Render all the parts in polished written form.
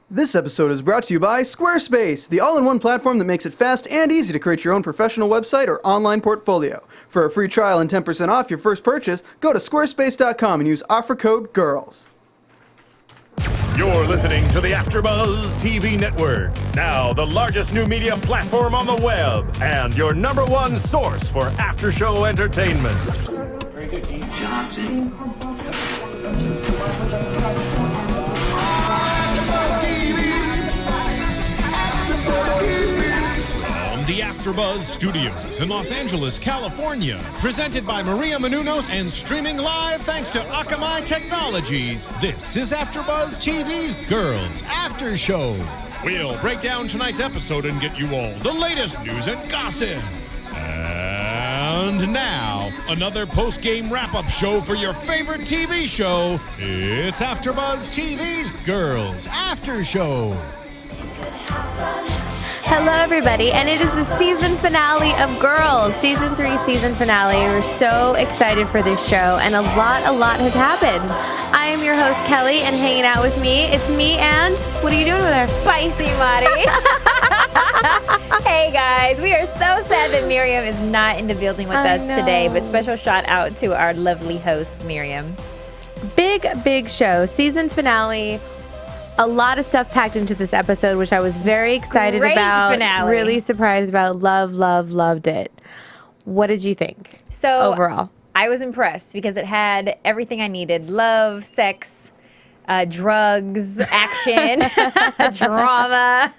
This episode is brought to you by Squarespace, the all-in-one platform that makes it fast and easy to create your own professional website or online portfolio. For a free trial and 10% off your first purchase, go to squarespace.com and use offer code GIRLS. You're listening to the AFTERBUZZ TV Network, now the largest new media platform on the web, and your #1 source for after-show entertainment. Very good, Keith Johnson. From the AFTERBUZZ Studios in Los Angeles, California, presented by Miriam Gonzalez and streaming live thanks to Akamai Technologies, this is AFTERBUZZ TV's Girls After Show. We'll break down tonight's episode and get you all the latest news and gossip. And now, another post-game wrap-up show for your favorite TV show. It's AFTERBUZZ TV's Girls After Show. Hello, everybody, and it is the season finale of Girls, Season 3 season finale. We're so excited for this show, and a lot has happened. I am your host, Kelly, and hanging out with me, it's me and, what are you doing over there? Spicy Marnie. Hey guys, we are so sad that Miriam is not in the building with us today, but special shout out to our lovely host, Miriam. Big show, season finale. A lot of stuff packed into this episode, which I was very excited about. Finale. Really surprised about. Loved it. What did you think? So overall, I was impressed because it had everything I needed: love, sex, drugs, action, drama.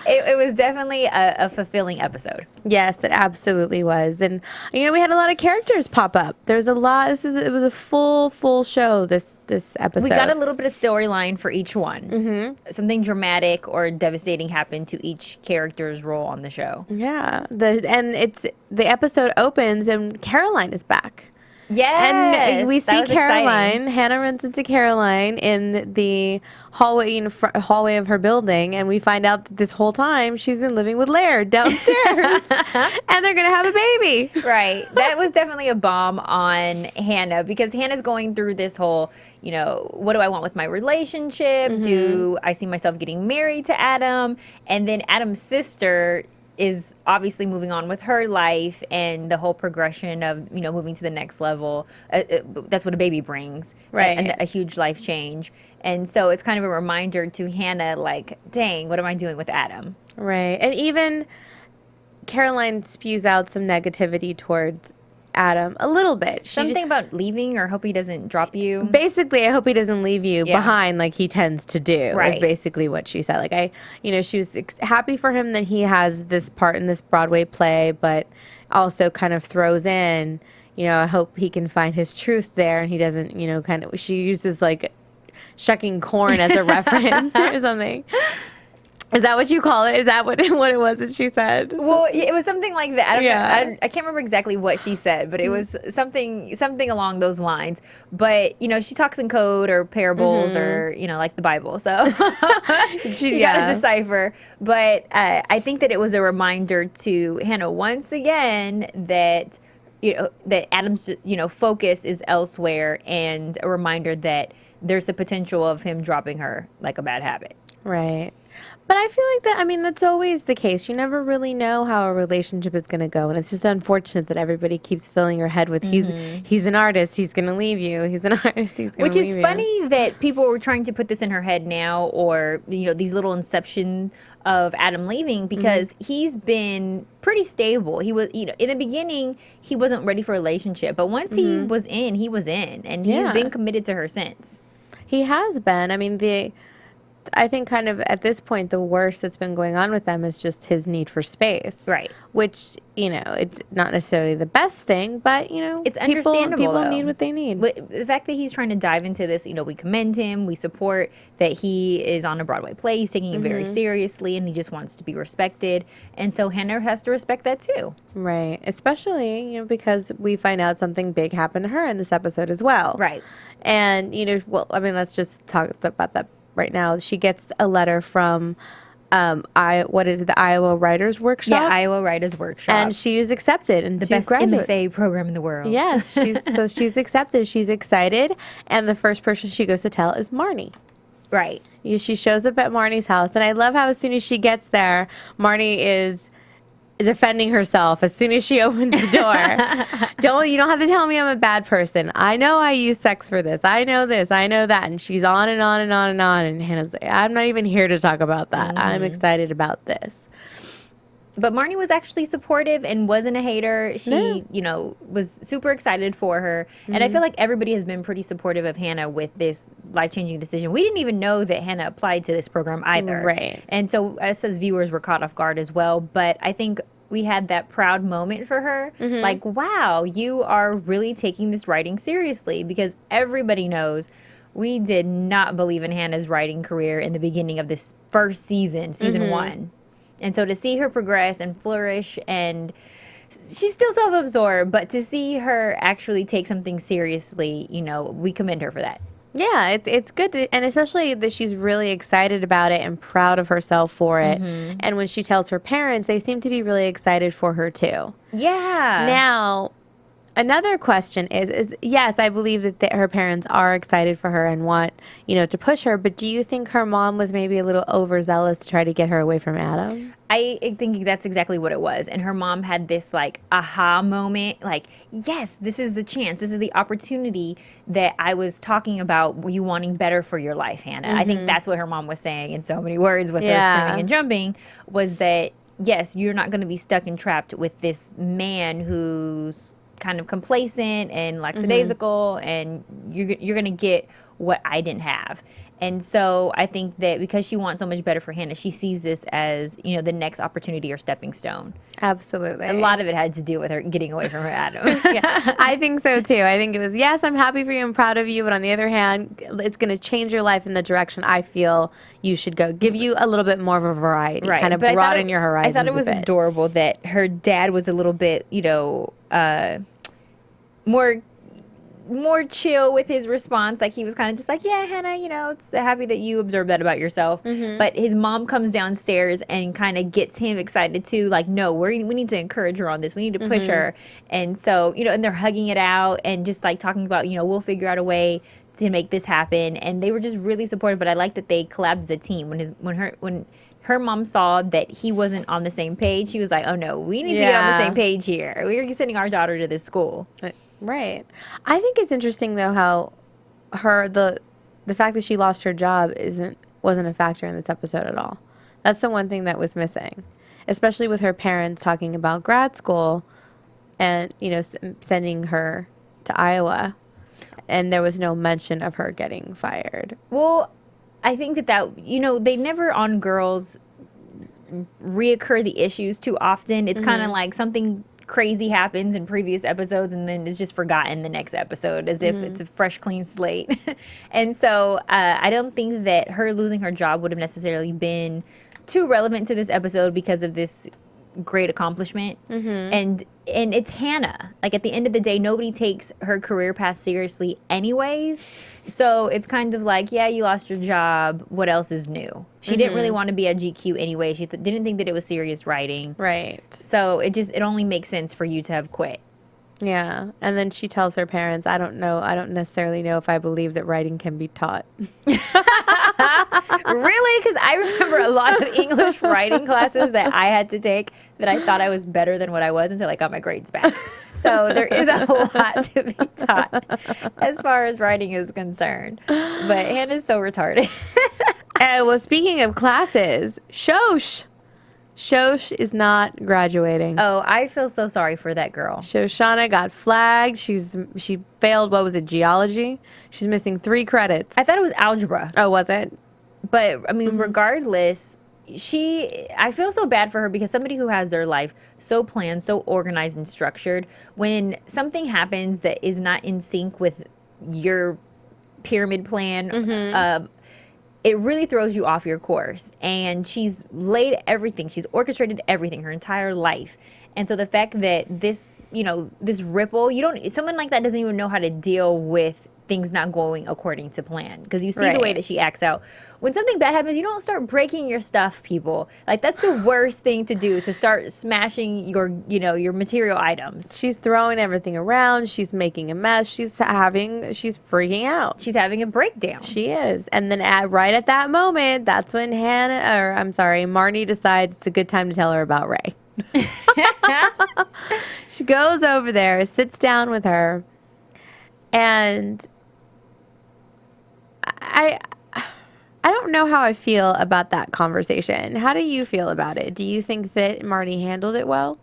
It was definitely a fulfilling episode. Yes, it absolutely was. And, we had a lot of characters pop up. There's a lot. It was a full show, this episode. We got a little bit of storyline for each one. Mm-hmm. Something dramatic or devastating happened to each character's role on the show. Yeah. The episode opens and Caroline is back. Yes, and we see Caroline. Exciting. Hannah runs into Caroline in the hallway hallway of her building, and we find out that this whole time she's been living with Laird downstairs, and they're gonna have a baby. Right. That was definitely a bomb on Hannah because Hannah's going through this whole, what do I want with my relationship? Mm-hmm. Do I see myself getting married to Adam? And then Adam's sister is obviously moving on with her life and the whole progression of, moving to the next level. That's what a baby brings. Right. And a huge life change. And so it's kind of a reminder to Hannah, like, dang, what am I doing with Adam? Right. And even Caroline spews out some negativity towards Adam a little bit. Something about leaving or hope he doesn't drop you. Basically, I hope he doesn't leave you behind like he tends to do. Right. Is basically what she said. Like she was happy for him that he has this part in this Broadway play, but also kind of throws in, I hope he can find his truth there and he doesn't, she uses like shucking corn as a reference or something. Is that what you call it? Is that what it was that she said? Well, it was something like that. I can't remember exactly what she said, but it was something along those lines. But, she talks in code or parables or, like the Bible. So you got to decipher. But I think that it was a reminder to Hannah once again that, that Adam's, focus is elsewhere and a reminder that there's the potential of him dropping her like a bad habit. Right. But I feel like that's always the case. You never really know how a relationship is going to go. And it's just unfortunate that everybody keeps filling your head with, he's an artist, he's going to leave you. He's an artist, he's going to leave you. Which is funny that people were trying to put this in her head now or, these little inception of Adam leaving because he's been pretty stable. He was, in the beginning, he wasn't ready for a relationship. But once he was in, he was in. And he's been committed to her since. He has been. I think kind of at this point, the worst that's been going on with them is just his need for space. Right. Which, it's not necessarily the best thing, but, it's understandable. People need what they need. But the fact that he's trying to dive into this, we commend him. We support that he is on a Broadway play. He's taking it very seriously, and he just wants to be respected. And so Hannah has to respect that, too. Right. Especially, because we find out something big happened to her in this episode as well. Right. And, let's just talk about that right now. She gets a letter from the Iowa Writers Workshop? Yeah, Iowa Writers Workshop. And she is accepted into the best graduate MFA program in the world. Yes, she's accepted. She's excited. And the first person she goes to tell is Marnie. Right. She shows up at Marnie's house, and I love how as soon as she gets there, Marnie is defending herself as soon as she opens the door. You don't have to tell me I'm a bad person. I know I use sex for this. I know this. I know that. And she's on and on and on and on. And Hannah's like, I'm not even here to talk about that. I'm excited about this. But Marnie was actually supportive and wasn't a hater. She, was super excited for her. And I feel like everybody has been pretty supportive of Hannah with this life-changing decision. We didn't even know that Hannah applied to this program either. Right. And so us as viewers were caught off guard as well. But I think we had that proud moment for her. Like, wow, you are really taking this writing seriously, because everybody knows we did not believe in Hannah's writing career in the beginning of this first season 1. And so to see her progress and flourish, and she's still self-absorbed, but to see her actually take something seriously, we commend her for that. Yeah, it's good, and especially that she's really excited about it and proud of herself for it. And when she tells her parents, they seem to be really excited for her too. Yeah. Now, another question is yes, I believe that her parents are excited for her and want, to push her, but do you think her mom was maybe a little overzealous to try to get her away from Adam? I think that's exactly what it was. And her mom had this aha moment, yes, this is the chance. This is the opportunity that I was talking about, you wanting better for your life, Hannah. I think that's what her mom was saying in so many words with her screaming and jumping, was that, yes, you're not going to be stuck and trapped with this man who's kind of complacent and lackadaisical, and you're going to get what I didn't have. And so I think that because she wants so much better for Hannah, she sees this as, the next opportunity or stepping stone. Absolutely. A lot of it had to do with her getting away from her Adam. Yeah, I think so too. I think it was, yes, I'm happy for you, I'm proud of you, but on the other hand, it's going to change your life in the direction I feel you should go. Give you a little bit more of a variety, kind of broaden your horizons. I thought it was adorable that her dad was a little bit, more chill with his response. He was kind of just yeah, Hannah, it's happy that you observed that about yourself. But his mom comes downstairs and kind of gets him excited too. No, we need to encourage her on this. We need to push her. And so, and they're hugging it out and just talking about, we'll figure out a way to make this happen. And they were just really supportive. But I like that they collabed as a team. When her mom saw that he wasn't on the same page, she was like, oh no, we need to get on the same page here. We're sending our daughter to this school. Right. I think it's interesting though how the fact that she lost her job wasn't a factor in this episode at all. That's the one thing that was missing, especially with her parents talking about grad school and sending her to Iowa, and there was no mention of her getting fired. Well, I think that they never on Girls reoccur the issues too often. It's kind of like something crazy happens in previous episodes and then it's just forgotten the next episode, as if it's a fresh, clean slate. And so I don't think that her losing her job would have necessarily been too relevant to this episode because of this great accomplishment. And it's Hannah. At the end of the day, nobody takes her career path seriously anyways. So it's kind of yeah, you lost your job. What else is new? She didn't really want to be at GQ anyway. She didn't think that it was serious writing. Right. So it only makes sense for you to have quit. Yeah. And then she tells her parents, I don't necessarily know if I believe that writing can be taught. Really? Because I remember a lot of English writing classes that I had to take that I thought I was better than what I was until I got my grades back. So there is a lot to be taught as far as writing is concerned. But Hannah's so retarded. Well, speaking of classes, Shosh is not graduating. Oh, I feel so sorry for that girl. Shoshanna got flagged. She failed, what was it, geology? She's missing 3 credits. I thought it was algebra. Oh, was it? But, I mean, regardless, I feel so bad for her because somebody who has their life so planned, so organized and structured, when something happens that is not in sync with your pyramid plan, it really throws you off your course. And she's laid everything, she's orchestrated everything her entire life. And so the fact that this ripple, someone like that doesn't even know how to deal with things not going according to plan. Because you see the way that she acts out. When something bad happens, you don't start breaking your stuff, people. Like, that's the worst thing to do, is to start smashing your, your material items. She's throwing everything around. She's making a mess. She's freaking out. She's having a breakdown. She is. And then right at that moment, that's when Marnie decides it's a good time to tell her about Ray. She goes over there, sits down with her, and I don't know how I feel about that conversation. How do you feel about it? Do you think that Marnie handled it well?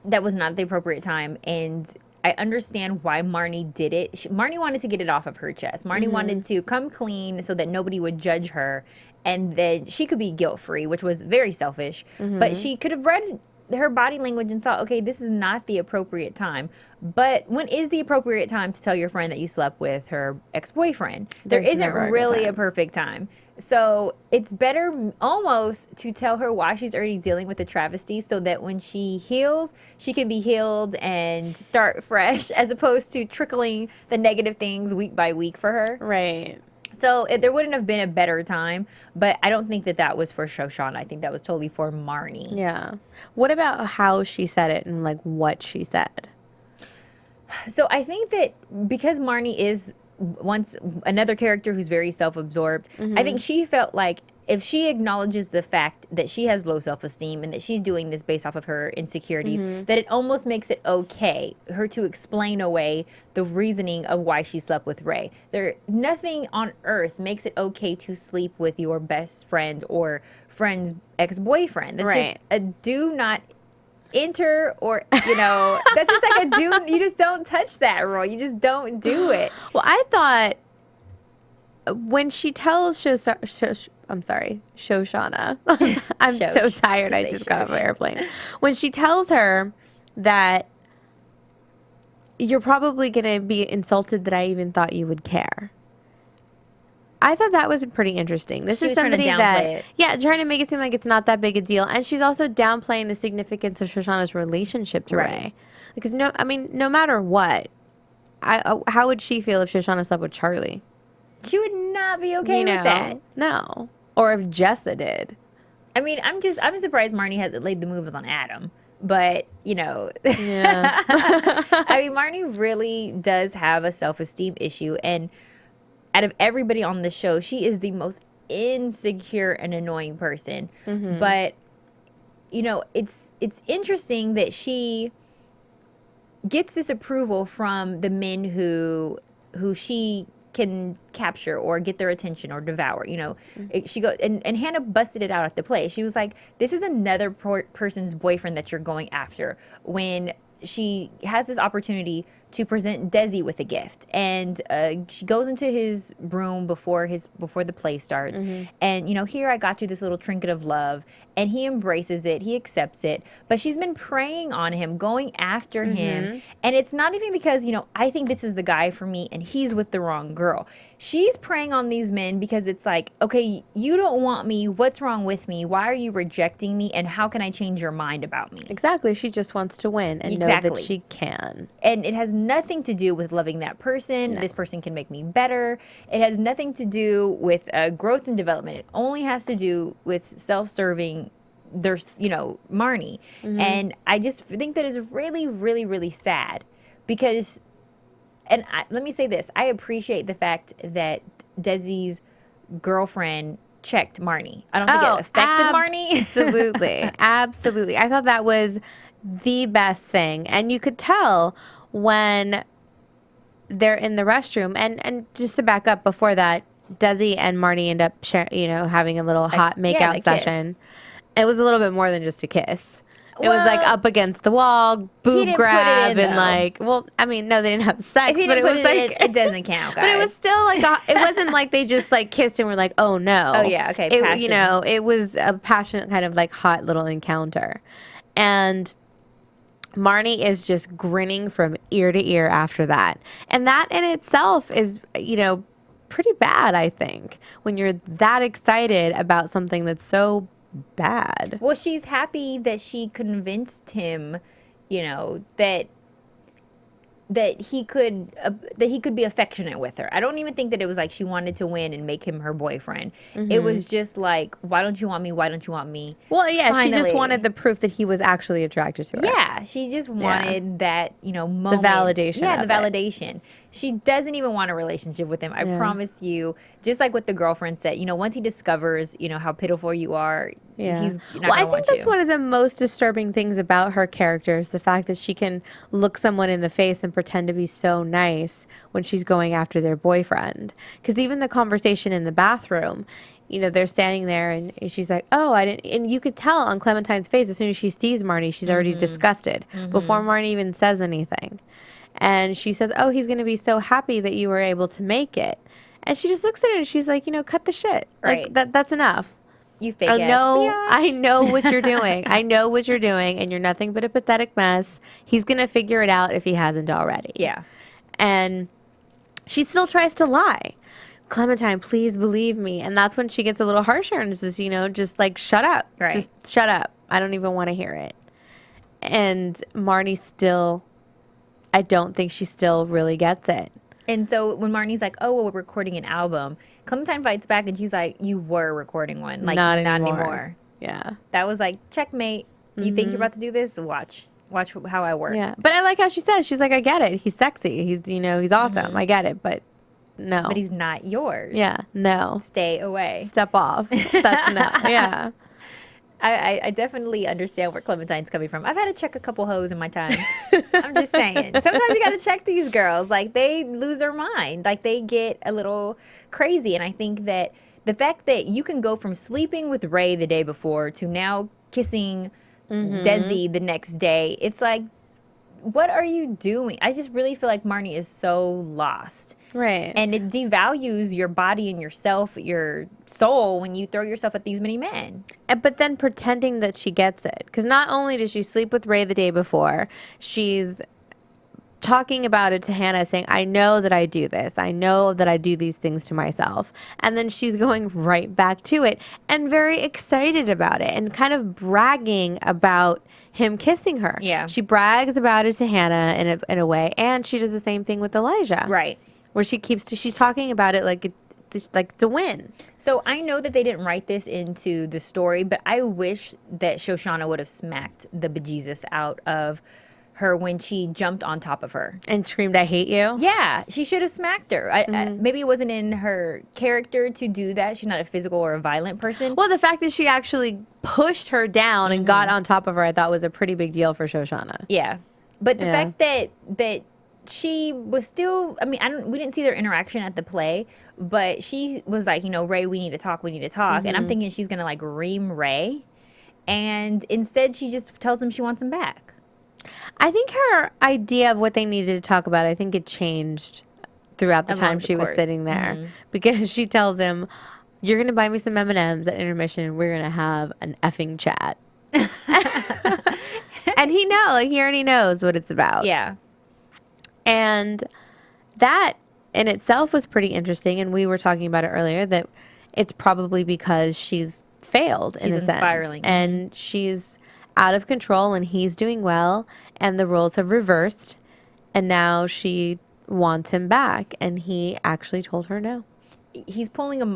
That was not the appropriate time, and I understand why Marnie did it. Marnie wanted to get it off of her chest. Marnie wanted to come clean so that nobody would judge her, and that she could be guilt-free, which was very selfish. But she could have read her body language and saw, okay, this is not the appropriate time. But when is the appropriate time to tell your friend that you slept with her ex-boyfriend? There isn't really a perfect time. So it's better almost to tell her why she's already dealing with the travesty, so that when she heals, she can be healed and start fresh, as opposed to trickling the negative things week by week for her. Right. So there wouldn't have been a better time, but I don't think that was for Shoshanna. I think that was totally for Marnie. Yeah. What about how she said it and like what she said? So I think that because Marnie is another character who's very self-absorbed, I think she felt like if she acknowledges the fact that she has low self-esteem and that she's doing this based off of her insecurities, that it almost makes it okay her to explain away the reasoning of why she slept with Ray. Nothing on earth makes it okay to sleep with your best friend or friend's ex-boyfriend. That's just a do not enter, or that's just like a do. You just don't touch that rule. You just don't do it. Well, I thought when she tells Shoshanna. I'm so tired. I just got off an airplane. When she tells her that you're probably going to be insulted that I even thought you would care, I thought that was pretty interesting. This is somebody that, trying to make it seem like it's not that big a deal. And she's also downplaying the significance of Shoshanna's relationship to Ray. Because no matter what, how would she feel if Shoshanna slept with Charlie? She would not be okay with that. No. Or if Jessa did. I mean, I'm surprised Marnie hasn't laid the moves on Adam. But, Yeah. I mean, Marnie really does have a self-esteem issue. And out of everybody on the show, she is the most insecure and annoying person. But, it's interesting that she gets this approval from the men who she can capture or get their attention or devour. She goes and Hannah busted it out at the play. She was like, this is another person's boyfriend that you're going after, when she has this opportunity to present Desi with a gift, and she goes into his room before the play starts, and here I got you this little trinket of love, and he embraces it, he accepts it, but she's been preying on him, going after him, and it's not even because I think this is the guy for me and he's with the wrong girl. She's preying on these men because it's like, okay, you don't want me, what's wrong with me, why are you rejecting me, and how can I change your mind about me? Exactly. She just wants to win and know that she can. And it has nothing to do with loving that person. This person can make me better. It has nothing to do with growth and development. It only has to do with self-serving Marnie. And I just think that is really, really, really sad, because, and let me say this, I appreciate the fact that Desi's girlfriend checked Marnie. I don't think it affected Marnie. Absolutely. Absolutely. I thought that was the best thing. And you could tell when they're in the restroom, and just to back up before that, Desi and Marnie end up having a little hot makeout session. It was a little bit more than just a kiss. It was like up against the wall, boob grab, and no, they didn't have sex, but it was like, it doesn't count, guys. But it was still like, it wasn't like they just like kissed and were like, oh no. Oh yeah, okay. It was a passionate kind of like hot little encounter. And Marnie is just grinning from ear to ear after that. And that in itself is, pretty bad, I think, when you're that excited about something that's so bad. Well, she's happy that she convinced him, that that he could be affectionate with her. I don't even think that it was like she wanted to win and make him her boyfriend. It was just like, why don't you want me? Why don't you want me? Well, yeah, she just Finally. wanted the proof that he was actually attracted to her. Yeah, she just wanted that, moment. validation Yeah, of the it. validation. She doesn't even want a relationship with him. I promise you, just like what the girlfriend said, once he discovers, how pitiful you are, Yeah. he's not Well, I gonna think want that's you. one of the most disturbing things about her character is the fact that she can look someone in the face and pretend to be so nice when she's going after their boyfriend. Because even the conversation in the bathroom, they're standing there and she's like, oh, I didn't. And you could tell on Clementine's face as soon as she sees Marnie, she's already disgusted before Marnie even says anything. And she says, oh, he's going to be so happy that you were able to make it. And she just looks at her and she's like, cut the shit. Right. Like, that's enough. You fake I ass know, biatch. I know what you're doing. I know what you're doing, and you're nothing but a pathetic mess. He's going to figure it out if he hasn't already. Yeah. And she still tries to lie. Clementine, please believe me. And that's when she gets a little harsher and says, just like, shut up. Right. Just shut up. I don't even want to hear it. And Marnie still, I don't think she still really gets it. And so when Marnie's like, oh, well, we're recording an album, Clementine fights back and she's like, you were recording one. Like, Not not anymore. anymore. Yeah. That was like, checkmate. You think you're about to do this? Watch how I work. Yeah. But I like how she says, she's like, I get it. He's sexy. He's, he's awesome. I get it. But no. But he's not yours. Yeah. No. Stay away. Step off. That's no. Yeah. I definitely understand where Clementine's coming from. I've had to check a couple hoes in my time. I'm just saying. Sometimes you got to check these girls. Like, they lose their mind. Like, they get a little crazy. And I think that the fact that you can go from sleeping with Ray the day before to now kissing Desi the next day, it's like, what are you doing? I just really feel like Marnie is so lost. Right. And it devalues your body and yourself, your soul, when you throw yourself at these many men. But then pretending that she gets it. Because not only does she sleep with Ray the day before, she's talking about it to Hannah, saying, I know that I do this. I know that I do these things to myself. And then she's going right back to it and very excited about it and kind of bragging about him kissing her. Yeah. She brags about it to Hannah in a way. And she does the same thing with Elijah. Right. Where she's talking about it like to win. So I know that they didn't write this into the story, but I wish that Shoshanna would have smacked the bejesus out of her when she jumped on top of her. And screamed, I hate you? Yeah, she should have smacked her. Maybe it wasn't in her character to do that. She's not a physical or a violent person. Well, the fact that she actually pushed her down and got on top of her, I thought was a pretty big deal for Shoshanna. Yeah. But the Yeah. fact that she was still, we didn't see their interaction at the play, but she was like, Ray, we need to talk. And I'm thinking she's going to like ream Ray. And instead she just tells him she wants him back. I think her idea of what they needed to talk about, I think it changed throughout the Along time the she was course. sitting there. Because she tells him, you're going to buy me some M&Ms at intermission and we're going to have an effing chat. And he already knows what it's about. Yeah. And that in itself was pretty interesting. And we were talking about it earlier that it's probably because she's failed in She's a sense. spiraling. And she's out of control and he's doing well. And the roles have reversed. And now she wants him back. And he actually told her no. She's pulling a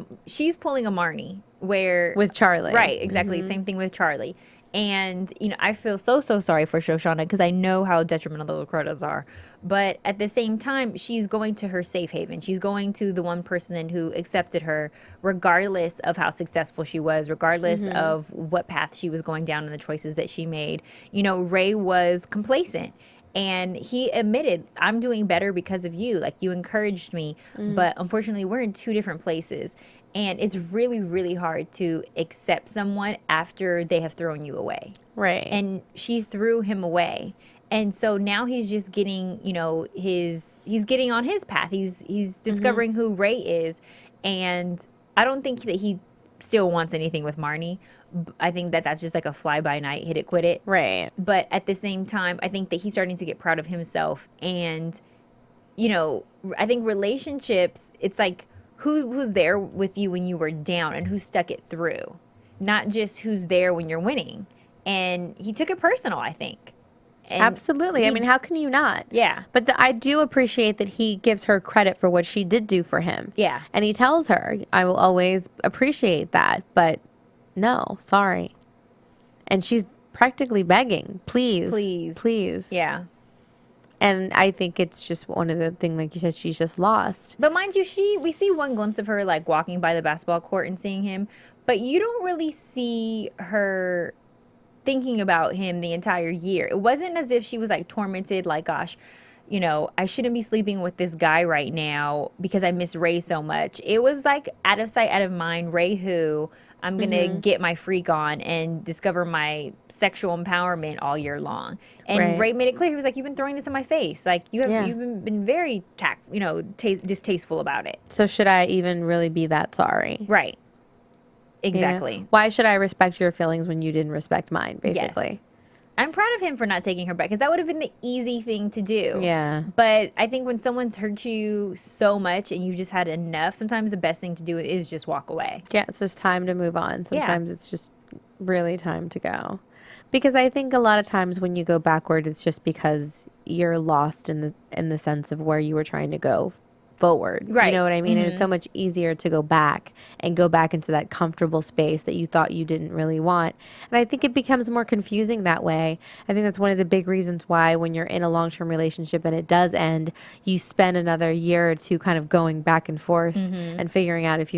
Marnie where With Charlie. Right, exactly. Same thing with Charlie. And, I feel so sorry for Shoshanna because I know how detrimental those credits are. But at the same time, she's going to her safe haven. She's going to the one person who accepted her, regardless of how successful she was, regardless of what path she was going down and the choices that she made. Ray was complacent. And he admitted, I'm doing better because of you. Like, you encouraged me. But unfortunately, we're in two different places. And it's really, really hard to accept someone after they have thrown you away. Right. And she threw him away. And so now he's just getting, he's getting on his path. He's discovering who Ray is. And I don't think that he still wants anything with Marnie. I think that that's just like a fly-by-night, hit it, quit it. Right. But at the same time, I think that he's starting to get proud of himself. And, I think relationships, it's like, who's there with you when you were down and who stuck it through, not just who's there when you're winning. And he took it personal, I think. And Absolutely. I mean, how can you not? Yeah. But I do appreciate that he gives her credit for what she did do for him. Yeah. And he tells her, I will always appreciate that, but no, sorry. And she's practically begging, please. Please. Please. Yeah. And I think it's just one of the things, like you said, she's just lost. But mind you, we see one glimpse of her like walking by the basketball court and seeing him, but you don't really see her thinking about him the entire year. It wasn't as if she was like tormented, like, gosh, you know, I shouldn't be sleeping with this guy right now because I miss Ray so much. It was like out of sight, out of mind. Ray who? I'm going to get my freak on and discover my sexual empowerment all year long. And Ray made it clear. He was like, you've been throwing this in my face. Like, you've been very, distasteful about it. So should I even really be that sorry? Right. Exactly. You know? Why should I respect your feelings when you didn't respect mine, basically? Yes. I'm proud of him for not taking her back because that would have been the easy thing to do. Yeah. But I think when someone's hurt you so much and you just had enough, sometimes the best thing to do is just walk away. Yeah, it's just time to move on. Sometimes it's just really time to go. Because I think a lot of times when you go backward, it's just because you're lost in the sense of where you were trying to go forward. Right. You know what I mean? And it's so much easier to go back into that comfortable space that you thought you didn't really want. And I think it becomes more confusing that way. I think that's one of the big reasons why when you're in a long-term relationship and it does end, you spend another year or two kind of going back and forth and figuring out if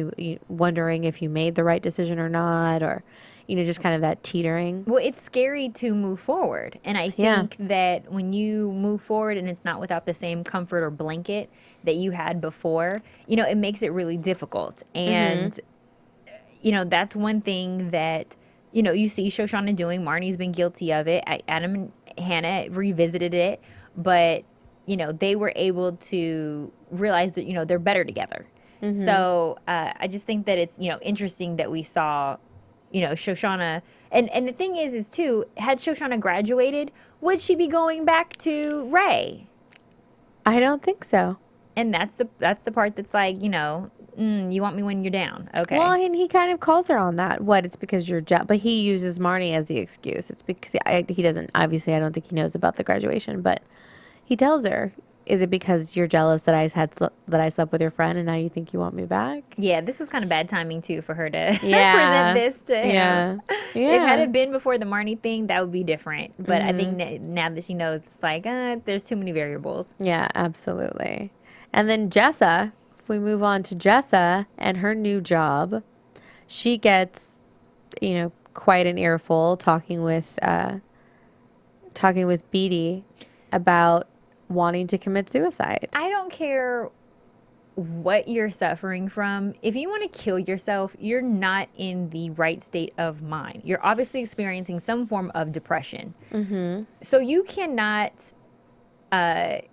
wondering if you made the right decision or not, or just kind of that teetering. Well, it's scary to move forward. And I think that when you move forward and it's not without the same comfort or blanket that you had before, it makes it really difficult. And, that's one thing that, you see Shoshanna doing. Marnie's been guilty of it. Adam and Hannah revisited it. But, they were able to realize that, they're better together. So I just think that it's, interesting that we saw Shoshanna, and the thing is too, had Shoshanna graduated, would she be going back to Ray? I don't think so. And that's the part that's like, you want me when you're down. Okay. Well, and he kind of calls her on that. It's because you're but he uses Marnie as the excuse. It's because he doesn't, obviously I don't think he knows about the graduation, but he tells her, is it because you're jealous that I slept with your friend and now you think you want me back? Yeah, this was kind of bad timing too for her to present this to him. If had it been before the Marnie thing, that would be different. But I think now that she knows, it's like there's too many variables. Yeah, absolutely. And then Jessa, if we move on to Jessa and her new job, she gets quite an earful talking with Beatty about wanting to commit suicide. I don't care what you're suffering from. If you want to kill yourself, you're not in the right state of mind. You're obviously experiencing some form of depression. So you cannot feed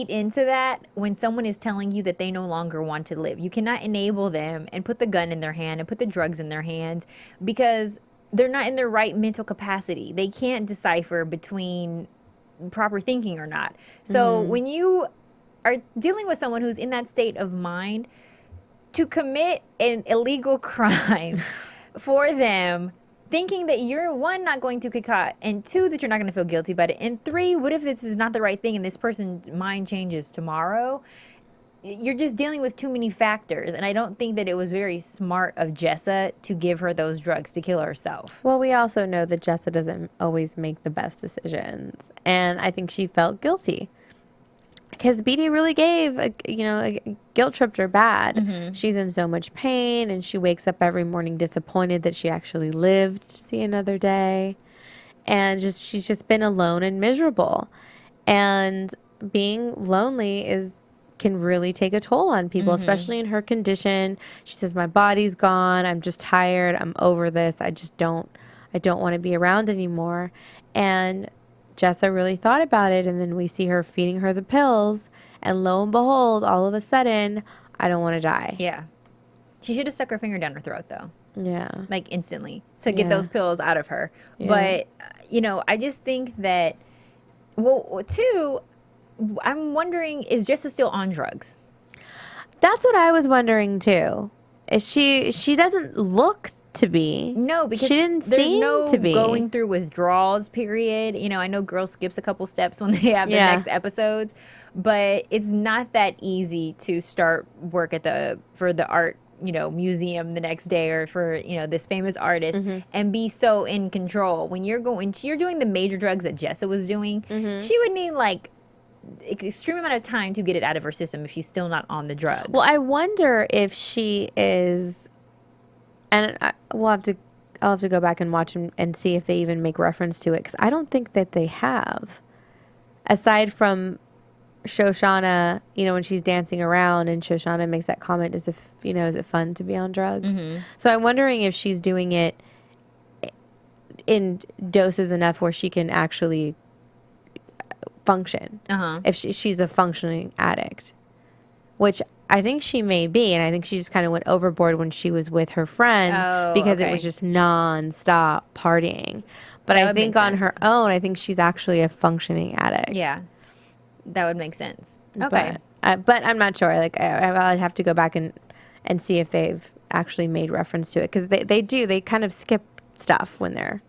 into that when someone is telling you that they no longer want to live. You cannot enable them and put the gun in their hand and put the drugs in their hand because they're not in their right mental capacity. They can't decipher between proper thinking or not. So when you are dealing with someone who's in that state of mind, to commit an illegal crime for them, thinking that you're, one, not going to get caught, and two, that you're not going to feel guilty about it, and three, what if this is not the right thing and this person's mind changes tomorrow? You're just dealing with too many factors, and I don't think that it was very smart of Jessa to give her those drugs to kill herself. Well, we also know that Jessa doesn't always make the best decisions, and I think she felt guilty because Beatty really gave, guilt tripped her bad. She's in so much pain, and she wakes up every morning disappointed that she actually lived to see another day, and she's just been alone and miserable, and being lonely can really take a toll on people, especially in her condition. She says, my body's gone. I'm just tired. I'm over this. I don't want to be around anymore. And Jessa really thought about it. And then we see her feeding her the pills. And lo and behold, all of a sudden, I don't want to die. Yeah. She should have stuck her finger down her throat, though. Yeah. Like instantly to get those pills out of her. Yeah. But, I just think that, well, two, I'm wondering, is Jessa still on drugs? That's what I was wondering too. Is she doesn't look to be. No, because she didn't there's seem no to be going through withdrawals period. You know, I know Girl skips a couple steps when they have their next episodes, but it's not that easy to start work at for the art, you know, museum the next day, or for, you know, this famous artist, and be so in control. When you're doing the major drugs that Jessa was doing, she would need like extreme amount of time to get it out of her system if she's still not on the drugs. Well, I wonder if she is, and I'll have to go back and watch and see if they even make reference to it, because I don't think that they have, aside from Shoshanna, you know, when she's dancing around and Shoshanna makes that comment as if, you know, is it fun to be on drugs? So I'm wondering if she's doing it in doses enough where she can actually function. If she's a functioning addict, which I think she may be, and I think she just kind of went overboard when she was with her friend because it was just non-stop partying. But I think on her own, I think she's actually a functioning addict. Yeah, that would make sense. Okay. But I'm not sure. Like, I'd have to go back and see if they've actually made reference to it, because they kind of skip stuff when they're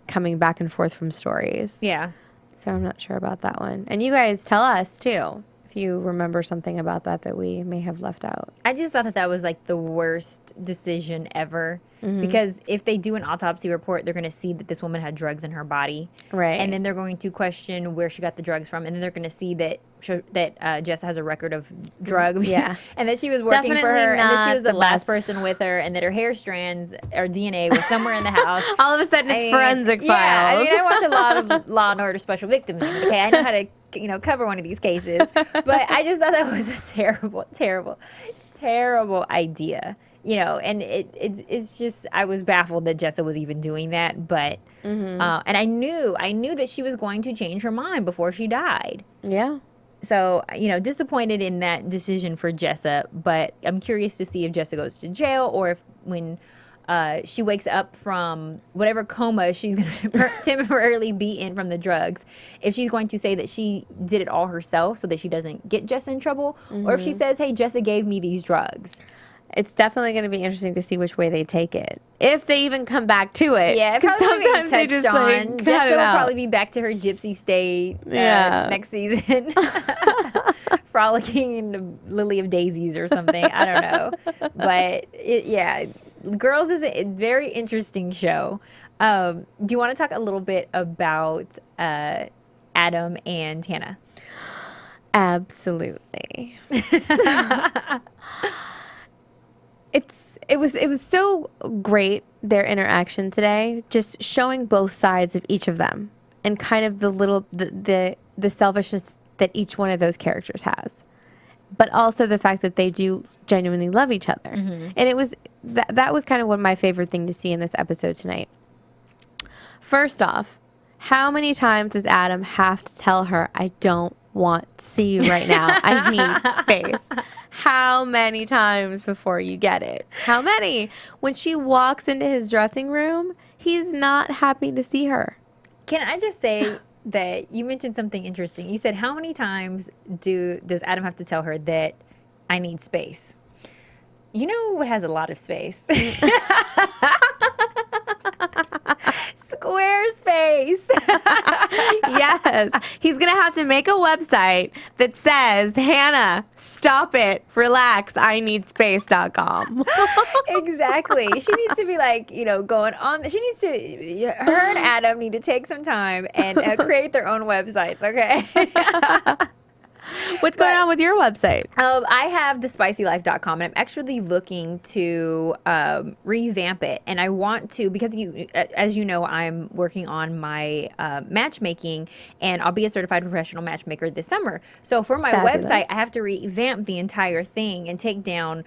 coming back and forth from stories. Yeah. So I'm not sure about that one. And you guys tell us too if you remember something about that we may have left out. I just thought that was like the worst decision ever, because if they do an autopsy report, they're going to see that this woman had drugs in her body. Right. And then they're going to question where she got the drugs from. And then they're going to see that Jessa has a record of drugs. Yeah. And that she was working for Definitely her. And that she was the not the last best. person with her. And that her hair strands or DNA was somewhere in the house. All of a sudden it's forensic files. Yeah. I mean, I watch a lot of Law and Order Special Victims. Okay, I know how to, you know, cover one of these cases. But I just thought that was a terrible, terrible, terrible idea. You know, and it's just, I was baffled that Jessa was even doing that. But and I knew that she was going to change her mind before she died. Yeah. So, you know, disappointed in that decision for Jessa. But I'm curious to see if Jessa goes to jail, or if when she wakes up from whatever coma she's going to temporarily be in from the drugs, if she's going to say that she did it all herself so that she doesn't get Jessa in trouble, or if she says, hey, Jessa gave me these drugs. It's definitely going to be interesting to see which way they take it, if they even come back to it. Yeah, because sometimes they just like, cut Jessa it will out. probably be back to her gypsy state next season, frolicking in the Lily of Daisies or something. I don't know, but Girls is a very interesting show. Do you want to talk a little bit about Adam and Hannah? Absolutely. It was so great, their interaction today, just showing both sides of each of them, and kind of the selfishness that each one of those characters has, but also the fact that they do genuinely love each other. And it was that was kind of one of my favorite thing to see in this episode tonight. First off, how many times does Adam have to tell her, I don't want to see you right now, I need space? How many times before you get it? How many? When she walks into his dressing room, he's not happy to see her. Can I just say that you mentioned something interesting? You said, how many times does Adam have to tell her that I need space? You know what has a lot of space? Squarespace. Yes. He's going to have to make a website that says, Hannah, stop it, relax, I need space.com. Exactly. She needs to be like, you know, going on. Her and Adam need to take some time and create their own websites, okay? What's going on with your website? I have thespicylife.com, and I'm actually looking to revamp it. And I want to, because as you know, I'm working on my matchmaking, and I'll be a certified professional matchmaker this summer. So for my website, I have to revamp the entire thing and take down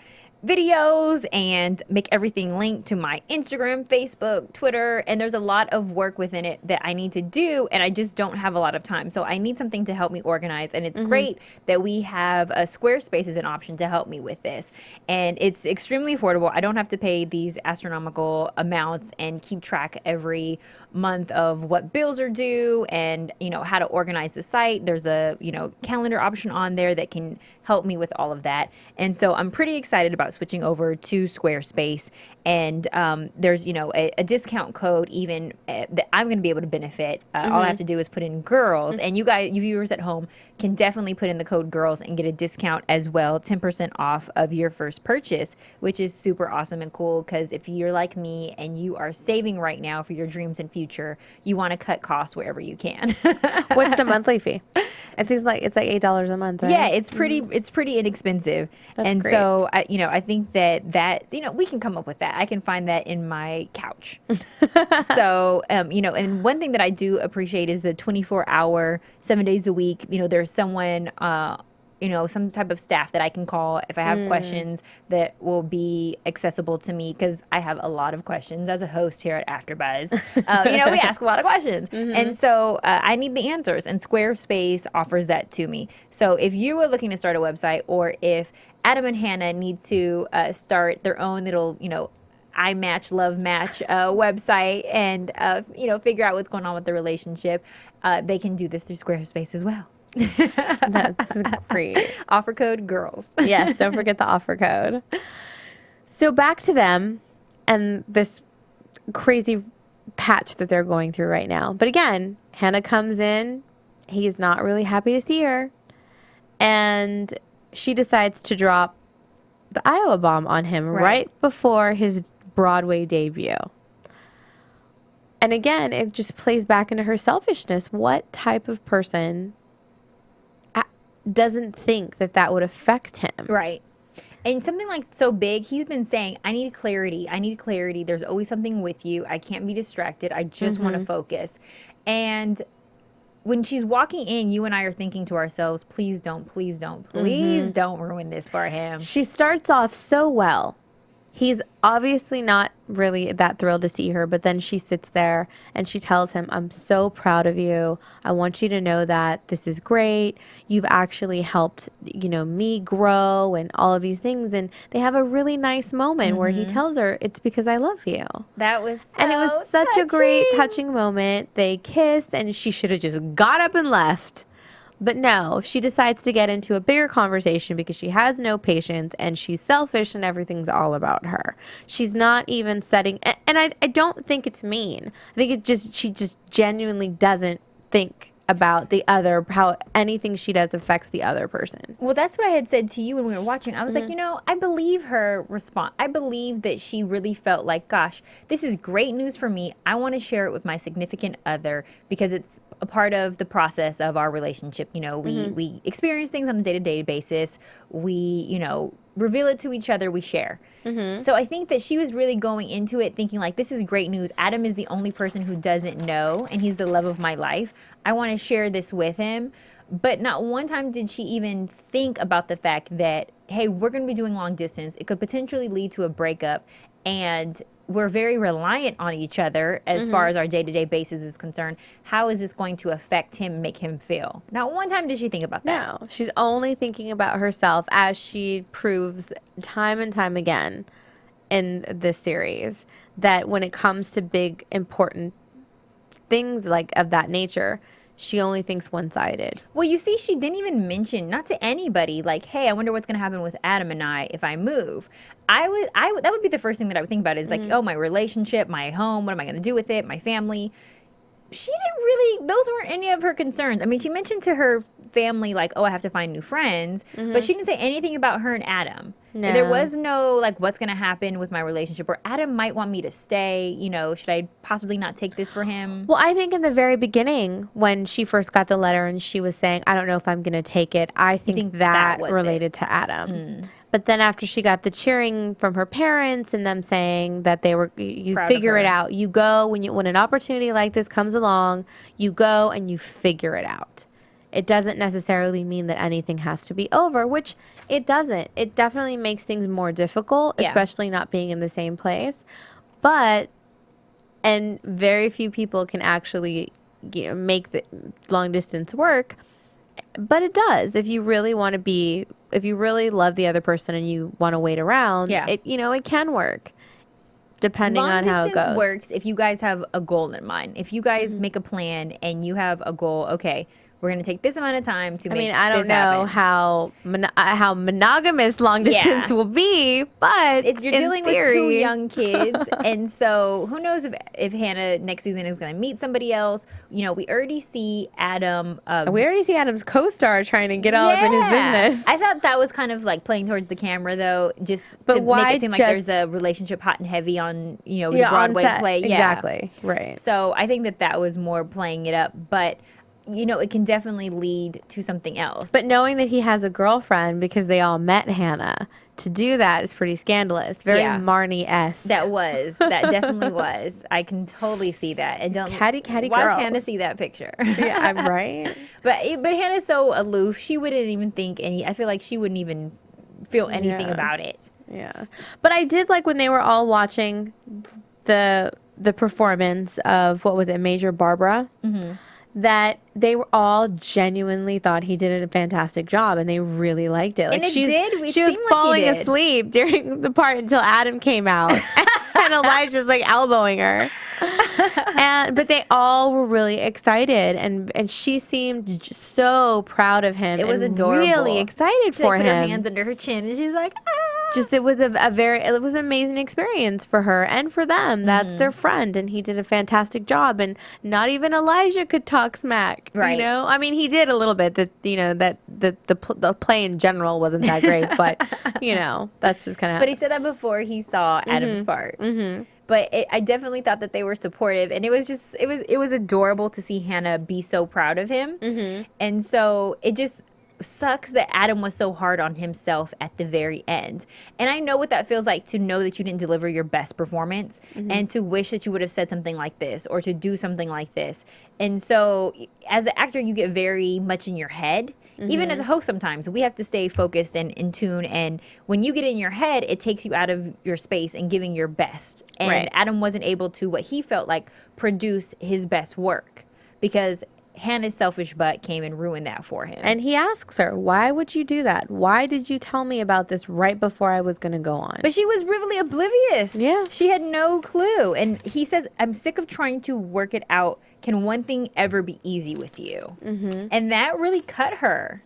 videos and make everything linked to my Instagram, Facebook, Twitter, and there's a lot of work within it that I need to do, and I just don't have a lot of time. So I need something to help me organize, and it's great that we have Squarespace as an option to help me with this. And it's extremely affordable. I don't have to pay these astronomical amounts and keep track every month of what bills are due and, you know, how to organize the site. There's a, you know, calendar option on there that can help me with all of that. And so I'm pretty excited about about switching over to Squarespace, and there's a discount code even that I'm going to be able to benefit. All I have to do is put in girls, and you viewers at home can definitely put in the code girls and get a discount as well, 10% off of your first purchase, which is super awesome and cool, because if you're like me and you are saving right now for your dreams and future, you want to cut costs wherever you can. What's the monthly fee? It's like $8 a month, right? Yeah, it's pretty inexpensive. That's great. So I think that we can come up with that. I can find that in my couch. So and one thing that I do appreciate is the 24-hour, 7 days a week. There's someone some type of staff that I can call if I have questions that will be accessible to me, because I have a lot of questions as a host here at AfterBuzz. We ask a lot of questions, and so I need the answers, and Squarespace offers that to me. So if you are looking to start a website, or if Adam and Hannah need to start their own little, I match, love match website, and figure out what's going on with the relationship, they can do this through Squarespace as well. That's great. Offer code girls. Yes, don't forget the offer code. So back to them and this crazy patch that they're going through right now. But again, Hannah comes in. He's not really happy to see her. And she decides to drop the Iowa bomb on him right before his Broadway debut. And again, it just plays back into her selfishness. What type of person doesn't think that would affect him? Right. And something like so big, he's been saying, I need clarity. There's always something with you. I can't be distracted. I just want to focus. And when she's walking in, you and I are thinking to ourselves, please don't ruin this for him. She starts off so well. He's obviously not really that thrilled to see her, but then she sits there and she tells him, I'm so proud of you. I want you to know that this is great. You've actually helped, me grow and all of these things. And they have a really nice moment where he tells her, it's because I love you. That was and it was such a great, touching moment. They kiss, and she should have just got up and left. But no, she decides to get into a bigger conversation because she has no patience and she's selfish and everything's all about her. She's not even setting, and I don't think it's mean. I think she just genuinely doesn't think about the other, how anything she does affects the other person. Well, that's what I had said to you when we were watching. I was like, I believe her response. I believe that she really felt like, gosh, this is great news for me. I want to share it with my significant other because it's a part of the process of our relationship. We experience things on a day-to-day basis. We, reveal it to each other. We share. So I think that she was really going into it thinking like, this is great news. Adam is the only person who doesn't know, and he's the love of my life. I want to share this with him. But not one time did she even think about the fact that, hey, we're going to be doing long distance. It could potentially lead to a breakup, and we're very reliant on each other as far as our day-to-day basis is concerned. How is this going to affect him, make him feel? Not one time did she think about that. No, she's only thinking about herself, as she proves time and time again in this series, that when it comes to big, important things like of that nature, she only thinks one-sided. Well, you see, she didn't even mention, not to anybody, like, hey, I wonder what's going to happen with Adam and I if I move. That would be the first thing that I would think about is like, oh, my relationship, my home, what am I going to do with it, my family. She didn't really, those weren't any of her concerns. I mean, she mentioned to her family, like, oh, I have to find new friends, but she didn't say anything about her and Adam. No. There was no, like, what's going to happen with my relationship, or Adam might want me to stay, should I possibly not take this for him? Well, I think in the very beginning, when she first got the letter and she was saying, I don't know if I'm going to take it, I think that related to Adam. But then after she got the cheering from her parents and them saying that they were, you Proud figure of it her. out. You go, when an opportunity like this comes along, you go and you figure it out. It doesn't necessarily mean that anything has to be over, which it doesn't. It definitely makes things more difficult, especially not being in the same place. And very few people can actually, make the long distance work. But it does. If you really want to be, if you really love the other person and you want to wait around, it can work. Depending on how it goes. Long distance works if you guys have a goal in mind. If you guys make a plan and you have a goal, okay, we're going to take this amount of time to I make mean, I don't this know happen. how monogamous long distance will be, but You're in dealing theory, with 2 young kids, and so who knows if Hannah next season is going to meet somebody else. You know, we already see Adam. We already see Adam's co-star trying to get all up in his business. I thought that was kind of like playing towards the camera, though, just But to why make it seem like just- there's a relationship hot and heavy on, the on Broadway set. play. Exactly. Right. So I think that was more playing it up, but it can definitely lead to something else. But knowing that he has a girlfriend because they all met Hannah, to do that is pretty scandalous. Very Marnie-esque. That definitely was. I can totally see that. And don't catty watch girl. Hannah see that picture. Yeah, I'm right. But Hannah's so aloof. She wouldn't even think I feel like she wouldn't even feel anything about it. Yeah. But I did like when they were all watching the performance of, what was it, Major Barbara? Mm-hmm. That they were all genuinely thought he did a fantastic job, and they really liked it. Like, And it did. She was falling asleep during the part until Adam came out, and Elijah's like elbowing her. But they all were really excited, and she seemed so proud of him. It was and adorable. Really excited She for put him. her hands under her chin, and she's like, ah. It was it was an amazing experience for her and for them. That's their friend, and he did a fantastic job. And not even Elijah could talk smack. Right. I mean, he did a little bit. The play in general wasn't that great, but that's just kind of. But he said that before he saw Adam's part. Mm-hmm. But I definitely thought that they were supportive, and it was adorable to see Hannah be so proud of him. Mm-hmm. And so it just sucks that Adam was so hard on himself at the very end. And I know what that feels like, to know that you didn't deliver your best performance, and to wish that you would have said something like this or to do something like this. And so as an actor, you get very much in your head. Even as a host, sometimes we have to stay focused and in tune. And when you get in your head, it takes you out of your space and giving your best. And Adam wasn't able to, what he felt like, produce his best work, because Hannah's selfish butt came and ruined that for him. And he asks her, "Why would you do that? Why did you tell me about this right before I was going to go on?" But she was really oblivious. Yeah. She had no clue. And he says, "I'm sick of trying to work it out. Can one thing ever be easy with you?" Mm-hmm. And that really cut her.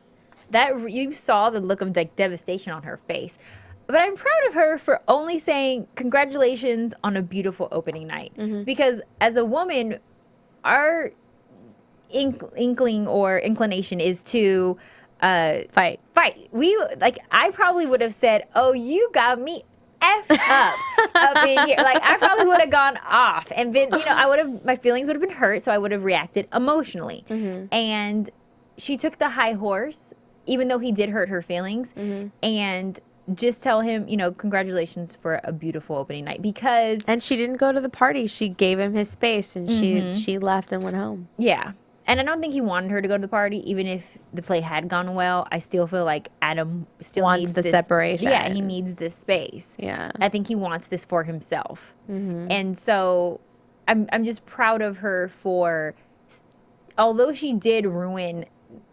You saw the look of devastation on her face. But I'm proud of her for only saying congratulations on a beautiful opening night. Mm-hmm. Because as a woman, our inkling or inclination is to fight. I probably would have said, "Oh, you got me effed up in here." Like, I probably would have gone off and been, my feelings would have been hurt, so I would have reacted emotionally. Mm-hmm. And she took the high horse, even though he did hurt her feelings, and just tell him, congratulations for a beautiful opening night. And she didn't go to the party. She gave him his space, and she left and went home. Yeah. And I don't think he wanted her to go to the party, even if the play had gone well. I still feel like Adam still wants needs the separation. Yeah, he needs this space. Yeah. I think he wants this for himself. Mm-hmm. And so I'm just proud of her for, although she did ruin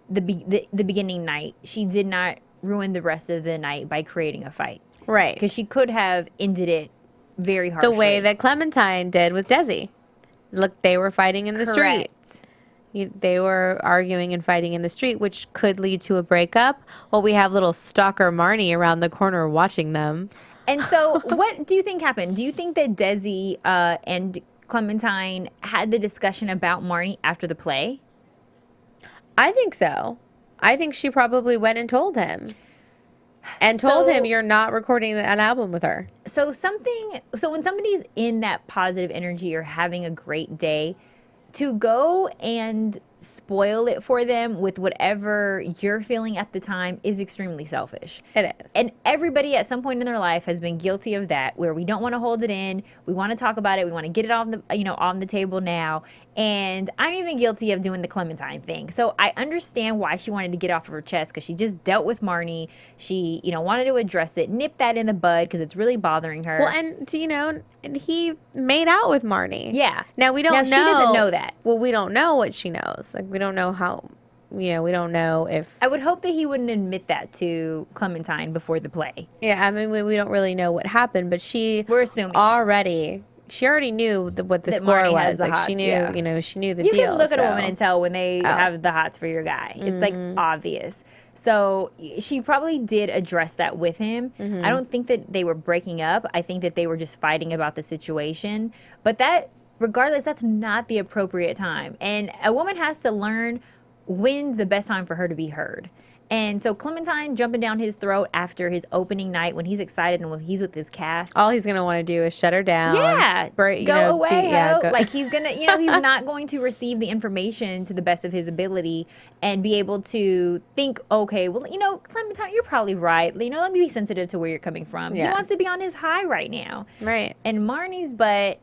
the beginning night, she did not ruin the rest of the night by creating a fight. Right. Because she could have ended it very harshly. The way that Clementine did with Desi. Look, they were fighting in the street. They were arguing and fighting in the street, which could lead to a breakup. Well, we have little stalker Marnie around the corner watching them. And so what do you think happened? Do you think that Desi and Clementine had the discussion about Marnie after the play? I think so. I think she probably went and told him. And told him, "You're not recording an album with her." So when somebody's in that positive energy or having a great day, to go and spoil it for them with whatever you're feeling at the time is extremely selfish. It is. And everybody at some point in their life has been guilty of that, where we don't want to hold it in. We want to talk about it. We want to get it on the table now. And I'm even guilty of doing the Clementine thing. So I understand why she wanted to get off of her chest, because she just dealt with Marnie. She, wanted to address it, nip that in the bud, because it's really bothering her. Well, and and he made out with Marnie. Yeah. Now we don't know. She doesn't know that. Well, we don't know what she knows. Like, we don't know how. We don't know if. I would hope that he wouldn't admit that to Clementine before the play. Yeah, I mean, we don't really know what happened, but we're assuming already, she already knew what the That score Marnie was. has the Like she hots, knew, yeah. you know, she knew the You deal. can look at a so. woman and tell when they have the hots for your guy. It's like obvious. So she probably did address that with him. I don't think that they were breaking up. I think that they were just fighting about the situation. But that, regardless, that's not the appropriate time. And a woman has to learn when's the best time for her to be heard. And so Clementine jumping down his throat after his opening night when he's excited and when he's with his cast. All he's gonna want to do is shut her down. Yeah, go away, ho. go. Like he's gonna, you know, he's not going to receive the information to the best of his ability and be able to think, okay, well, you know, Clementine, you're probably right. You know, let me be sensitive to where you're coming from. He Yeah. wants to be on his high right now. Right. And Marnie's butt,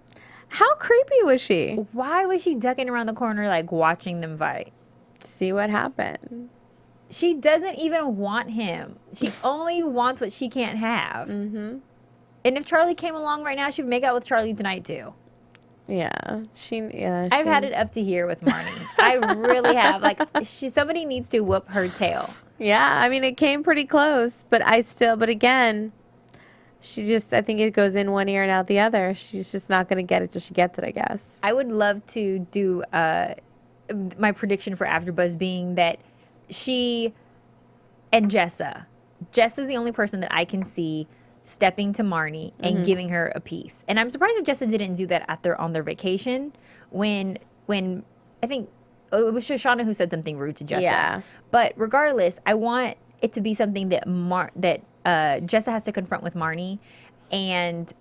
How creepy was she? why was she ducking around the corner like watching them fight? See what happened. She doesn't even want him. She only wants what she can't have. And if Charlie came along right now, she would make out with Charlie tonight too. Yeah. I've had it up to here with Marnie. I really have. Like, somebody needs to whoop her tail. Yeah, I mean, it came pretty close, but but again, I think it goes in one ear and out the other. She's just not going to get it till she gets it, I guess. I would love to do my prediction for AfterBuzz being that she and Jessa's the only person that I can see stepping to Marnie and giving her a piece. And I'm surprised that Jessa didn't do that on their vacation when I think it was Shoshanna who said something rude to Jessa. Yeah. But regardless, I want it to be something that Jessa has to confront with Marnie, and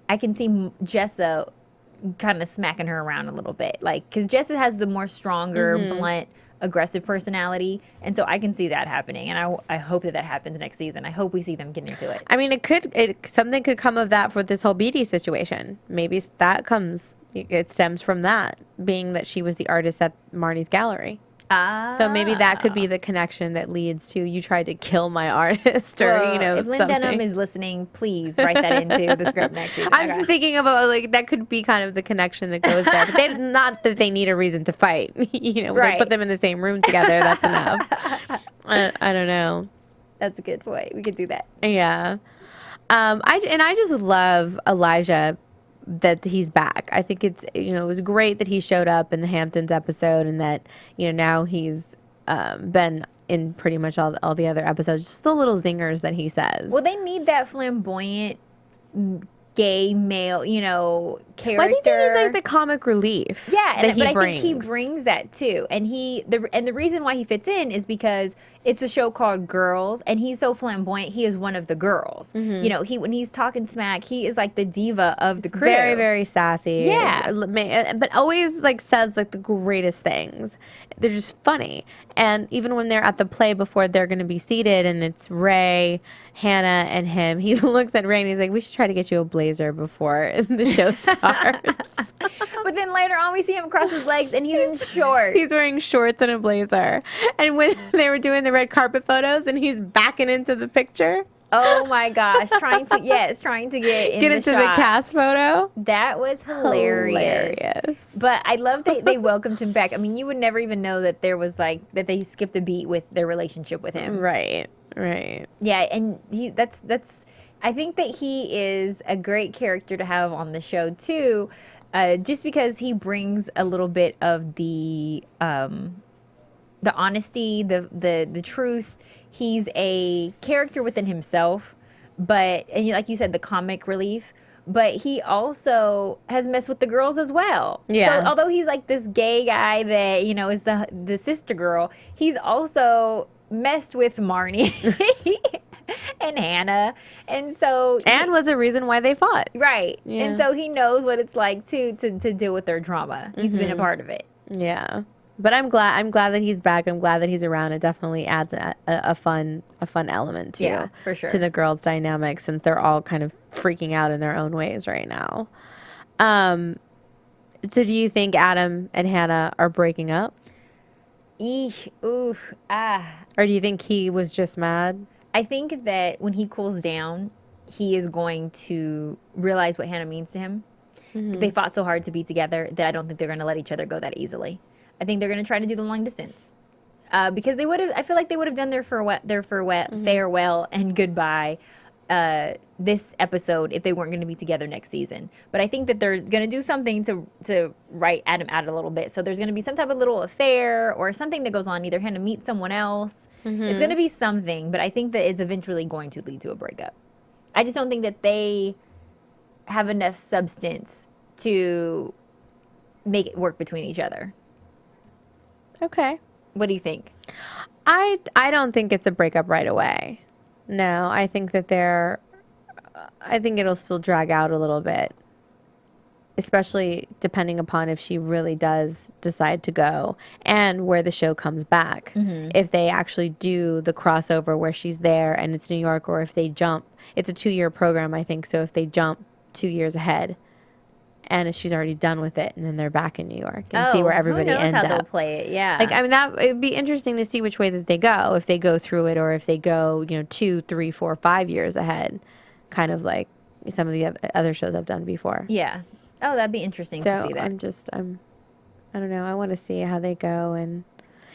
I can see Jessa kind of smacking her around a little bit, like, because Jessa has the more stronger, blunt, aggressive personality, and so I can see that happening, and I hope that happens next season. I hope we see them get into it. I mean, something could come of that for this whole BD situation. Maybe it stems from that, being that she was the artist at Marnie's gallery. So maybe that could be the connection that leads to you tried to kill my artist, or Well, if Lynn something. Denham is listening, please write that into the script next season. I'm just thinking about like that could be kind of the connection that goes there. But not that they need a reason to fight. They Right. put them in the same room together. That's enough. I don't know. That's a good point. We could do that. Yeah. I just love Elijah that he's back. I think it was great that he showed up in the Hamptons episode, and that now he's been in pretty much all the other episodes. Just the little zingers that he says. Well, they need that flamboyant gay male, character. Well, I think they need like the comic relief. Yeah, that but he brings. I think he brings that too. And the reason why he fits in is because it's a show called Girls, and he's so flamboyant. He is one of the girls. When he's talking smack, he is like the diva of the crew. Very, very sassy. Yeah. But always like says like the greatest things. They're just funny. And even when they're at the play before they're going to be seated, and it's Ray, Hannah, and him, he looks at Ray and he's like, "We should try to get you a blazer before the show starts." But then later on, we see him cross his legs and he's in shorts. He's wearing shorts and a blazer. And when they were doing the red carpet photos and he's backing into the picture. Oh my gosh, trying to get into the cast photo. That was hilarious. But I love that they welcomed him back. I mean, you would never even know that there was that they skipped a beat with their relationship with him. Right. Yeah, and that's I think that he is a great character to have on the show too, just because he brings a little bit of the honesty, the truth. He's a character within himself, and like you said, the comic relief. But he also has messed with the girls as well. Yeah. So although he's like this gay guy that is the sister girl, he's also messed with Marnie and Hannah, and so was a reason why they fought. Right. Yeah. And so he knows what it's like to deal with their drama. He's been a part of it. Yeah. But I'm glad that he's back. I'm glad that he's around. It definitely adds a fun element Yeah, for sure. to the girls' dynamic, since they're all kind of freaking out in their own ways right now. So do you think Adam and Hannah are breaking up? Eesh, oof, ah. Or do you think he was just mad? I think that when he cools down, he is going to realize what Hannah means to him. They fought so hard to be together that I don't think they're going to let each other go that easily. I think they're going to try to do the long distance because they would have. I feel like they would have done their farewell and goodbye this episode if they weren't going to be together next season. But I think that they're going to do something to write Adam out a little bit. So there's going to be some type of little affair or something that goes on. Either Hannah meets someone else. It's going to be something, but I think that it's eventually going to lead to a breakup. I just don't think that they have enough substance to make it work between each other. Okay. What do you think? I don't think it's a breakup right away. No, I think that I think it'll still drag out a little bit, especially depending upon if she really does decide to go and where the show comes back. If they actually do the crossover where she's there and it's New York, or if they jump. It's a 2-year program, I think. So if they jump 2 years ahead and if she's already done with it, and then they're back in New York and see where everybody ends up. Who knows how they'll play it, yeah. Like, I mean, it'd be interesting to see which way that they go, if they go through it or if they go, 2, 3, 4, 5 years ahead, kind of like some of the other shows I've done before. Yeah. Oh, that'd be interesting to see that. I don't know. I want to see how they go, and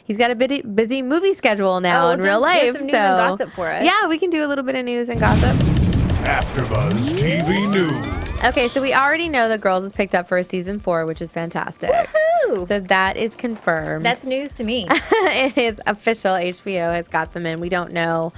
he's got a busy movie schedule now in real life. Some news and gossip for us. Yeah, we can do a little bit of news and gossip. AfterBuzz TV News. Okay, so we already know that Girls is picked up for a season 4, which is fantastic. Woohoo! So that is confirmed. That's news to me. It is official. HBO has got them in. We don't know.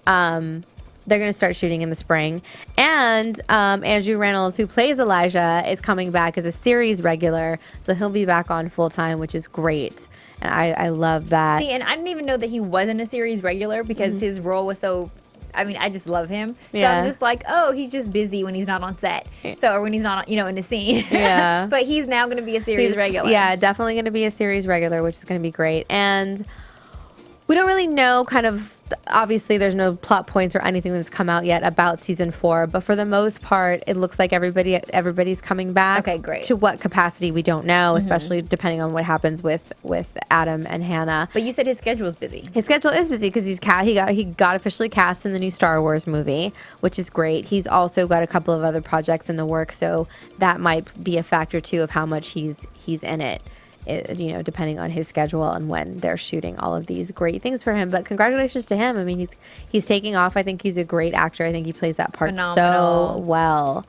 They're going to start shooting in the spring. And Andrew Reynolds, who plays Elijah, is coming back as a series regular. So he'll be back on full time, which is great. And I love that. See, and I didn't even know that he wasn't a series regular because his role was so... I mean, I just love him. So I'm just like, oh, he's just busy when he's not on set. So, or when he's not, in the scene. Yeah. But he's now going to be a series regular. Yeah, definitely going to be a series regular, which is going to be great. And we don't really know obviously there's no plot points or anything that's come out yet about season 4, but for the most part, it looks like everybody's coming back. Okay, great. To what capacity, we don't know, especially depending on what happens with Adam and Hannah. But you said his schedule is busy. His schedule is busy because he got officially cast in the new Star Wars movie, which is great. He's also got a couple of other projects in the works, so that might be a factor too of how much he's in it. Depending on his schedule and when they're shooting all of these great things for him. But congratulations to him. I mean, he's taking off. I think he's a great actor. I think he plays that part Phenomenal. so well.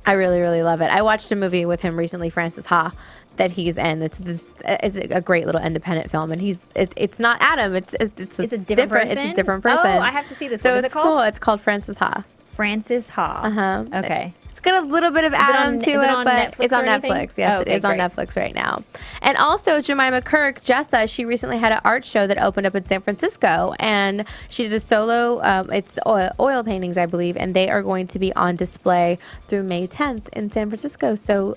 I really, really love it. I watched a movie with him recently, Francis Ha, that he's in. It's a great little independent film, and it's not Adam. It's a different person. It's a different person. Oh, I have to see this. So what is it called? Cool. It's called Francis Ha. Francis Ha. Okay. It's got a little bit of Adam to it, but it's on Netflix. Yes, it is on Netflix right now. And also, Jemima Kirk, Jessa, she recently had an art show that opened up in San Francisco, and she did a solo, it's oil paintings, I believe, and they are going to be on display through May 10th in San Francisco. So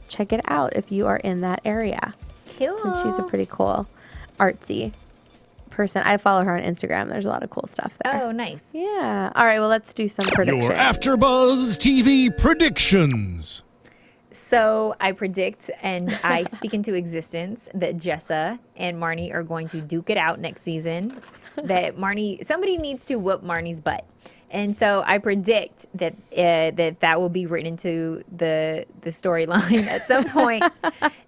check it out if you are in that area. Cool. Since she's a pretty cool, artsy person. I follow her on Instagram. There's a lot of cool stuff there. Oh, nice. Yeah. All right, well, let's do some predictions. Your AfterBuzz TV predictions. So I predict and I speak into existence that Jessa and Marnie are going to duke it out next season. That somebody needs to whoop Marnie's butt. And so I predict that that will be written into the storyline at some point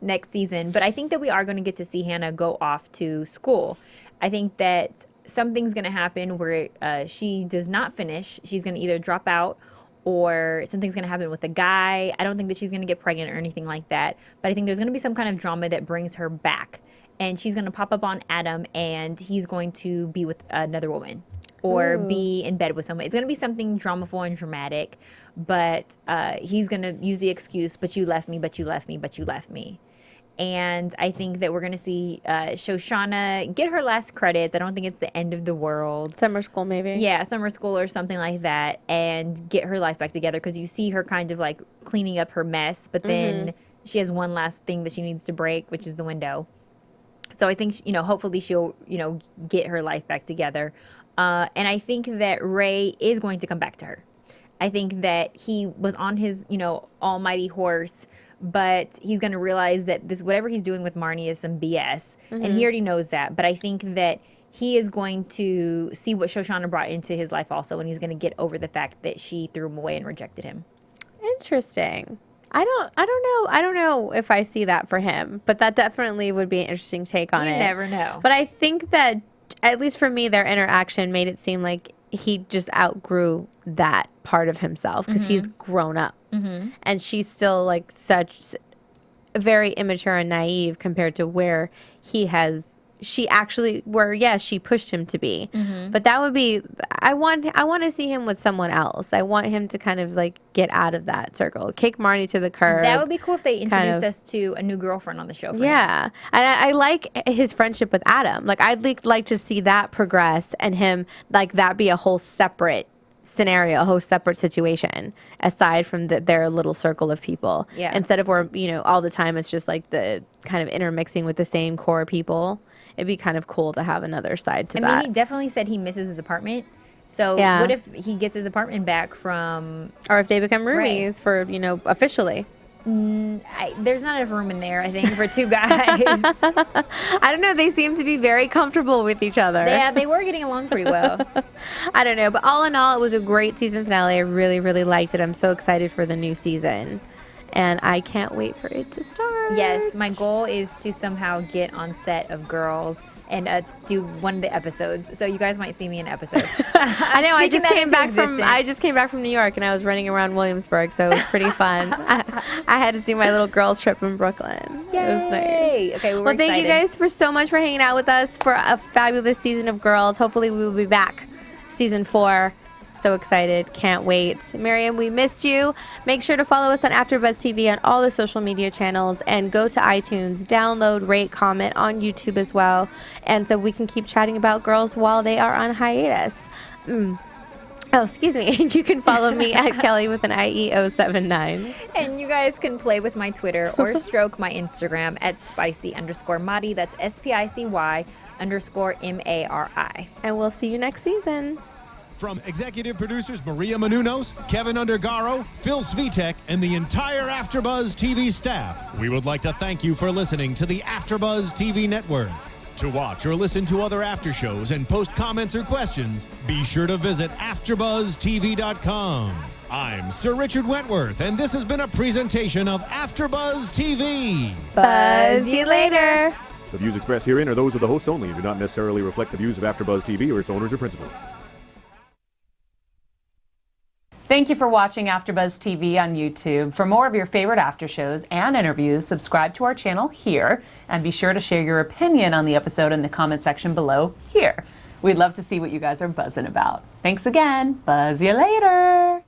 next season. But I think that we are going to get to see Hannah go off to school. I think that something's going to happen where she does not finish. She's going to either drop out or something's going to happen with a guy. I don't think that she's going to get pregnant or anything like that. But I think there's going to be some kind of drama that brings her back. And she's going to pop up on Adam and he's going to be with another woman or be in bed with someone. It's going to be something dramaful and dramatic. But he's going to use the excuse, but you left me, but you left me, but you left me. And I think that we're going to see Shoshanna get her last credits. I don't think it's the end of the world. Summer school, maybe. Yeah, summer school or something like that. And get her life back together because you see her kind of like cleaning up her mess. But then she has one last thing that she needs to break, which is the window. So I think, hopefully she'll, get her life back together. And I think that Ray is going to come back to her. I think that he was on his, almighty horse, but he's going to realize that whatever he's doing with Marnie is some BS. And he already knows that. But I think that he is going to see what Shoshanna brought into his life also, and he's going to get over the fact that she threw him away and rejected him. Interesting. I don't know if I see that for him, but that definitely would be an interesting take on it. You never know. But I think that, at least for me, their interaction made it seem like he just outgrew that part of himself because he's grown up. And she's still like such very immature and naive compared to where she pushed him to be. But that would be, I want to see him with someone else. I want him to kind of like get out of that circle, kick Marnie to the curb. That would be cool if they introduced us to a new girlfriend on the show. For him. And I like his friendship with Adam. Like I'd like to see that progress and him like that be a whole separate scenario, a whole separate situation aside from their little circle of people. Instead of where, all the time it's just like the kind of intermixing with the same core people. It'd be kind of cool to have another side to that. I mean, he definitely said he misses his apartment. So what if he gets his apartment back from... Or if they become roomies for, officially. There's not enough room in there, I think, for two guys. I don't know. They seem to be very comfortable with each other. Yeah, they were getting along pretty well. I don't know. But all in all, it was a great season finale. I really, really liked it. I'm so excited for the new season. And I can't wait for it to start. Yes, my goal is to somehow get on set of Girls and do one of the episodes. So you guys might see me in an episode. I know. I just came back from New York and I was running around Williamsburg, so it was pretty fun. I had to do my little girls trip in Brooklyn. Yay! It was nice. Okay, well, thank you guys so much for hanging out with us for a fabulous season of Girls. Hopefully, we will be back season 4. So excited. Can't wait. Miriam, we missed you. Make sure to follow us on AfterBuzz TV on all the social media channels and go to iTunes, download, rate, comment on YouTube as well. And so we can keep chatting about Girls while they are on hiatus. Oh, excuse me. You can follow me at Kellie with an IE079. And you guys can play with my Twitter or stroke my Instagram at spicy_Mari. That's SPICY_MARI. And we'll see you next season. From executive producers Miriam Gonzalez, Kevin Undergaro, Phil Svitek, and the entire AfterBuzz TV staff, we would like to thank you for listening to the AfterBuzz TV network. To watch or listen to other after shows and post comments or questions, be sure to visit AfterBuzzTV.com. I'm Sir Richard Wentworth, and this has been a presentation of AfterBuzz TV. Buzz you later. The views expressed herein are those of the hosts only and do not necessarily reflect the views of AfterBuzz TV or its owners or principals. Thank you for watching AfterBuzz TV on YouTube. For more of your favorite after shows and interviews, subscribe to our channel here, and be sure to share your opinion on the episode in the comment section below here. We'd love to see what you guys are buzzing about. Thanks again. Buzz you later.